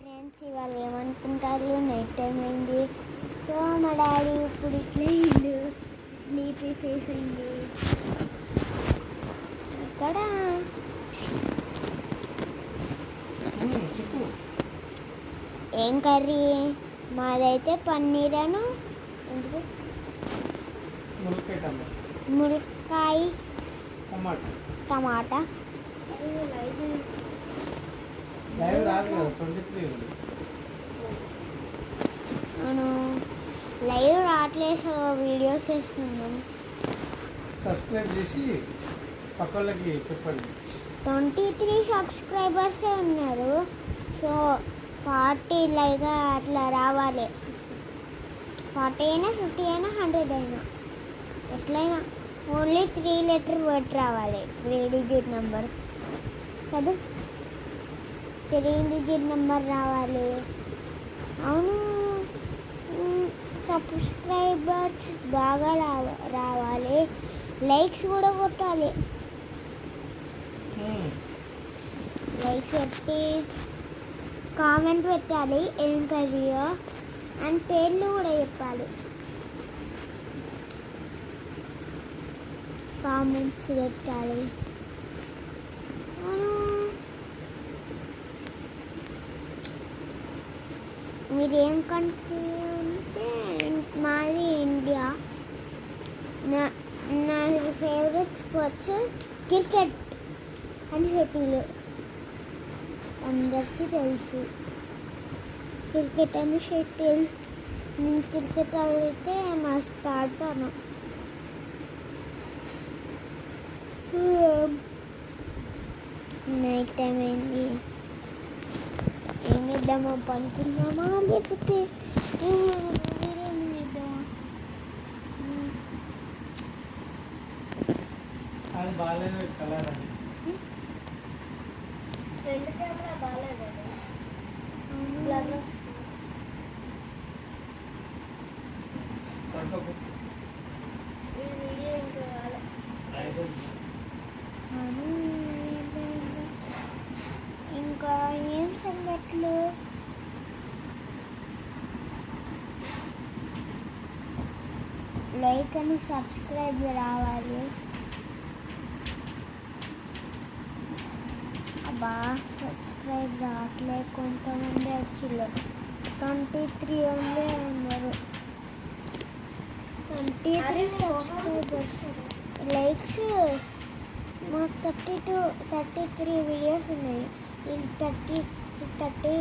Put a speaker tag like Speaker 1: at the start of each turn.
Speaker 1: Friends, ఇవాళ ఏమనుకుంటారు, night time అయింది. సో మా డాడీ ఇప్పుడు ఇట్లా అయింది, స్లీపీ ఫేస్ అయింది. ఇక్కడ ఏం కర్రీ? మాదైతే పన్నీర్ అను ములక్కాయ టమాటా. అవును, లైవ్ రావట్లేదు, సో వీడియోస్ చేస్తున్నాం.
Speaker 2: సబ్స్క్రైబ్ చేసి పక్కలకి చెప్పండి.
Speaker 1: 23 సబ్స్క్రైబర్సే ఉన్నారు. సో 40 లైగా అట్లా రావాలి. 40 అయినా 50 అయినా 100 అయినా ఎట్లయినా ఓన్లీ 3 లెటర్ వర్డ్ రావాలి. 3 డిజిట్ నెంబర్ కదా, 3 డిజిట్ నెంబర్ రావాలి. అవును, సబ్స్క్రైబర్స్ బాగా రావాలి. లైక్స్ కూడా కొట్టాలి. లైక్స్ పెట్టి కామెంట్ పెట్టాలి ఏం కర్రీయో అండ్ పేర్లు కూడా చెప్పాలి. కామెంట్స్ పెట్టాలి. మీరేం కంట్రీ అంటే మాది ఇండియా. నా favourite sports cricket and shuttle. అందరికీ తెలుసు క్రికెట్ అండ్ షటిల్. నేను క్రికెట్ అయితే మస్తు ఆడతాను. నైట్ టైం అయింది, ఏం చేద్దామా, పనుకుందామా లేకపోతే ఏం చేద్దామా?
Speaker 2: అది బాగాలేదు కలర్ అని
Speaker 1: ఫ్రంట్ కెమెరా బాగాలేదు, బ్లర్ వస్తుంది. ఈ వీడియో ఇంకా కాలేదు. ఇంకా ఏం సంగతులు? లైక్ అని సబ్స్క్రైబ్ రావాలి. అబ్బా, సబ్స్క్రైబ్ రావట్లే. కొంతమంది వచ్చిళ్ళు 23 ఉండే ఉన్నారు. 23 సబ్స్క్రైబర్స్. లైక్స్ మాకు 33 వీడియోస్ ఉన్నాయి. ఇది 30